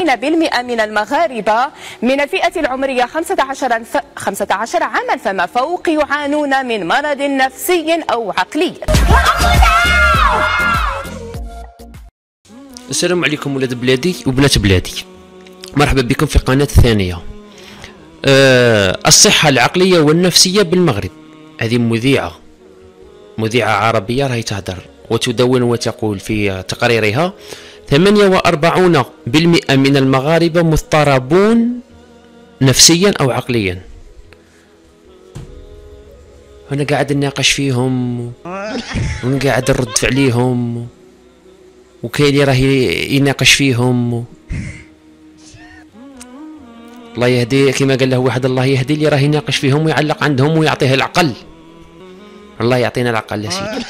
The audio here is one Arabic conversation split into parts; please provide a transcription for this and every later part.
بالمئة من المغاربة من الفئة العمرية 15 عاما فما فوق يعانون من مرض نفسي أو عقلي. السلام عليكم ولاد بلادي وبنات بلادي، مرحبا بكم في قناة ثانية. الصحة العقلية والنفسية بالمغرب. هذه مذيعة عربية راهي تهدر وتدون وتقول في تقريرها 48% من المغاربة مضطربون نفسيا أو عقليا. أنا قاعد نناقش فيهم ونقاعد نرد عليهم، وكاين اللي راه يناقش فيهم. الله يهدي، كما قال له واحد، الله يهدي اللي راه يناقش فيهم ويعلق عندهم ويعطيه العقل. الله يعطينا العقل يا سيدي.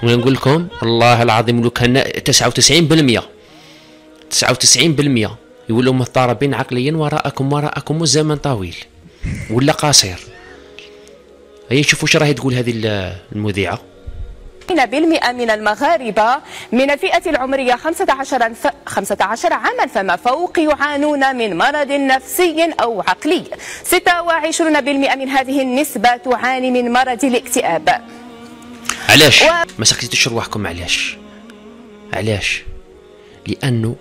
ونقول لكم والله العظيم لو كان 99% يقولوا مضطربين عقليا، وراءكم الزمن طويل ولا قصير. هيا نشوفوا واش راهي تقول هذه المذيعة. بالمئة من المغاربة من الفئة العمرية 15 عاما فما فوق يعانون من مرض نفسي أو عقلي. 26% من هذه النسبة تعاني من مرض الاكتئاب. علاش؟ ما سكتيتوش رواحكم. علاش؟ لأنه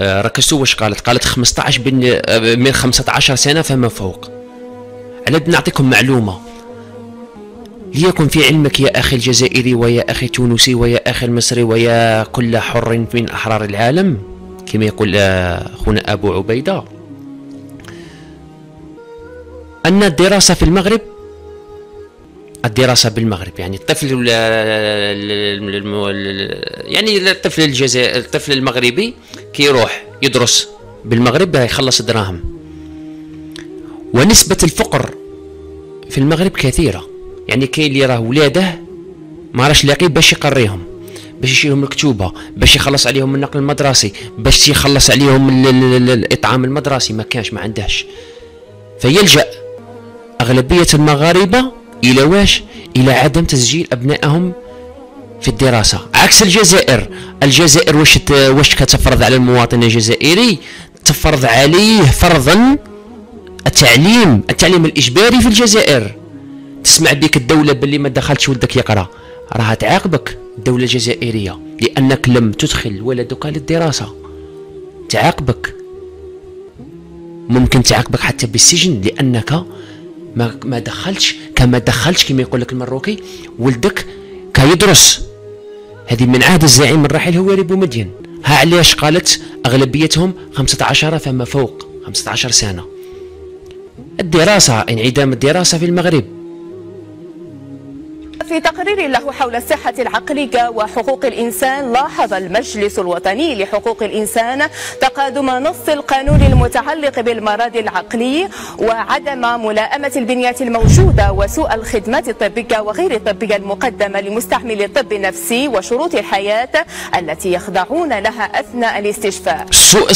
ركزتوا واش قالت 15 من 15 سنة فما فوق. أنا بدي نعطيكم معلومة ليكن في علمك يا أخي الجزائري ويا أخي التونسي ويا أخي المصري ويا كل حر من أحرار العالم، كما يقول أخونا أبو عبيدة، أن الدراسة بالمغرب يعني الطفل يعني الطفل المغربي كي يروح يدرس بالمغرب يخلص دراهم. ونسبة الفقر في المغرب كثيرة، يعني كاين اللي راه ولاده ما راش لاقي باش يقريهم، باش يشيلهم الكتوبه، باش يخلص عليهم النقل المدرسي، باش يخلص عليهم الاطعام المدرسي، ما كانش، ما عندهاش. فيلجأ اغلبيه المغاربه الى واش؟ الى عدم تسجيل ابنائهم في الدراسه، عكس الجزائر واش كتفرض على المواطن الجزائري؟ تفرض عليه فرضا التعليم الاجباري في الجزائر. تسمع بك الدولة باللي ما دخلتش ولدك يقرأ، راها تعاقبك الدولة الجزائرية لأنك لم تدخل ولدك للدراسة، تعاقبك، ممكن تعاقبك حتى بالسجن لأنك ما دخلتش كما يقول لك المروكي ولدك كيدرس. هذه من عهد الزعيم الراحل هواري بومدين. ها علاش قالت أغلبيتهم 15 فما فوق 15 سنة. انعدام الدراسة في المغرب. في تقرير له حول الصحة العقلية وحقوق الإنسان، لاحظ المجلس الوطني لحقوق الإنسان تقادم نص القانون المتعلق بالمرض العقلي وعدم ملائمة البنيات الموجودة وسوء الخدمات الطبية وغير الطبية المقدمة لمستعملي الطب النفسي وشروط الحياة التي يخضعون لها أثناء الاستشفاء. سوء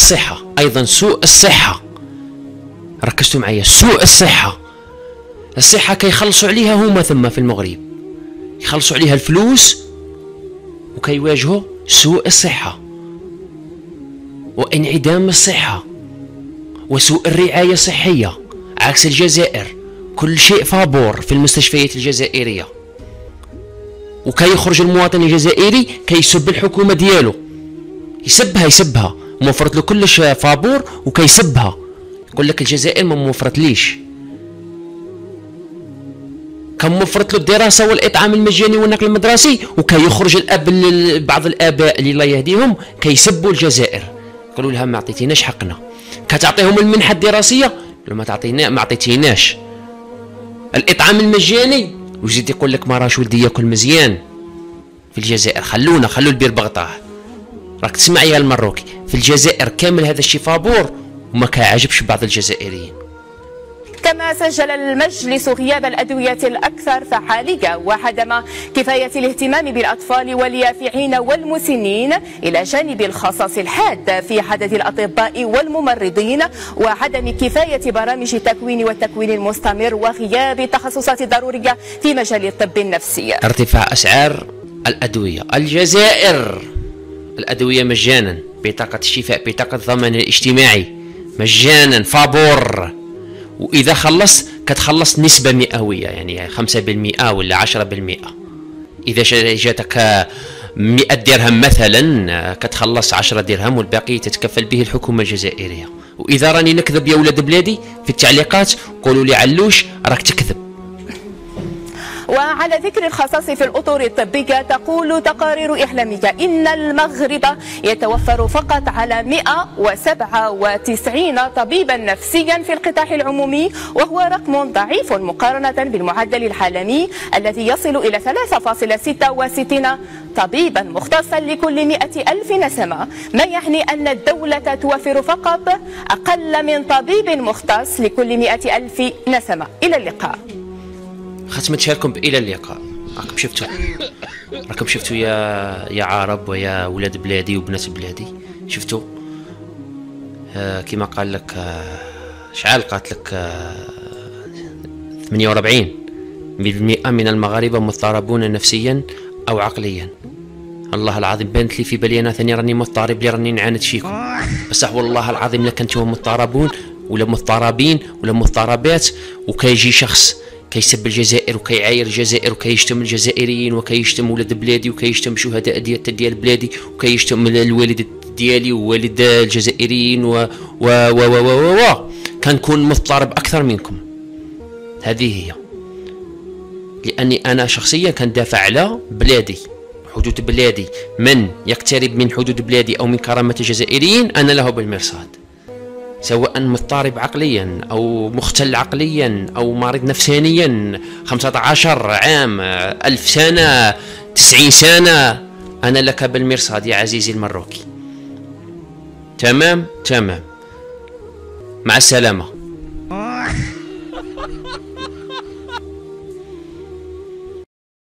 الصحة، ركزتوا معايا، سوء الصحة كيخلصوا عليها هما ثم في المغرب، يخلصوا عليها الفلوس وكيواجهوا سوء الصحة وانعدام الصحة وسوء الرعاية الصحية، عكس الجزائر كل شيء فابور في المستشفيات الجزائرية. وكيخرج المواطن الجزائري كيسب الحكومة ديالو، يسبها موفرت له كلش فابور وكيسبها، يقول لك الجزائر ما موفرت ليش، كان موفرت له الدراسه والاطعام المجاني والنقل المدرسي، وكيخرج الاب بعض الاباء اللي الله يهديهم كيسبوا الجزائر، يقولوا لها ما عطيتيناش حقنا، كتعطيهم المنحه الدراسيه ما عطيتيناش الاطعام المجاني، ويزيد يقول لك ما راش ولدي ياكل مزيان في الجزائر، خلوا البير بغطاه. راك تسمع يا المروكي، في الجزائر كامل هذا الشيء فابور وما كيعجبش بعض الجزائريين. كما سجل المجلس غياب الأدوية الأكثر فعالية وعدم كفاية الاهتمام بالأطفال واليافعين والمسنين، إلى جانب الخصاص الحاد في عدد الأطباء والممرضين وعدم كفاية برامج التكوين والتكوين المستمر وغياب التخصصات الضرورية في مجال الطب النفسي. ارتفاع أسعار الأدوية. الجزائر الأدوية مجانا بطاقة الشفاء، بطاقة الضمان الاجتماعي مجانا فابور. وإذا خلص كتخلص نسبة مئوية، يعني 5% ولا 10%. إذا جاتك 100 درهم مثلا كتخلص 10 درهم والباقي تتكفل به الحكومة الجزائرية. وإذا راني نكذب يا ولاد بلادي في التعليقات قولوا لي علوش راك تكذب. وعلى ذكر الخصاص في الأطر الطبية، تقول تقارير إعلامية إن المغرب يتوفر فقط على 197 طبيبا نفسيا في القطاع العمومي، وهو رقم ضعيف مقارنة بالمعدل العالمي الذي يصل إلى 3.66 طبيبا مختصا لكل 100,000 نسمة، ما يعني أن الدولة توفر فقط أقل من طبيب مختص لكل 100,000 نسمة. إلى اللقاء. ختمة شاركم إلى اللقاء. راكم شفتوا يا عرب ويا ولاد بلادي وبنات بلادي، شفتوا كما قال لك شعال قالت لك 48% من المغاربة مضطربون نفسيا أو عقليا. الله العظيم بانت لي في بالي انا ثاني راني مضطرب، لي راني نعاند فيكم، بصح والله العظيم الا كنتم مضطربون ولا مضطربين ولا مضطربات وكيجي شخص كيسب الجزائر وكيعاير الجزائر وكيشتم الجزائريين وكيشتم ولاد بلادي وكيشتم شهداء ديال بلادي وكيشتم الوالد ديالي ووالد الجزائريين و و و و و, و. كنكون مضطرب اكثر منكم. هذه هي، لاني انا شخصيا كندافع على بلادي، حدود بلادي. من يقترب من حدود بلادي او من كرامه الجزائريين انا له بالمرصاد، سواء مضطرب عقليا او مختل عقليا او مريض نفسانيا 15 عام 1000 سنه 90 سنه، انا لك بالمرصاد يا عزيزي المروكي. تمام مع السلامه.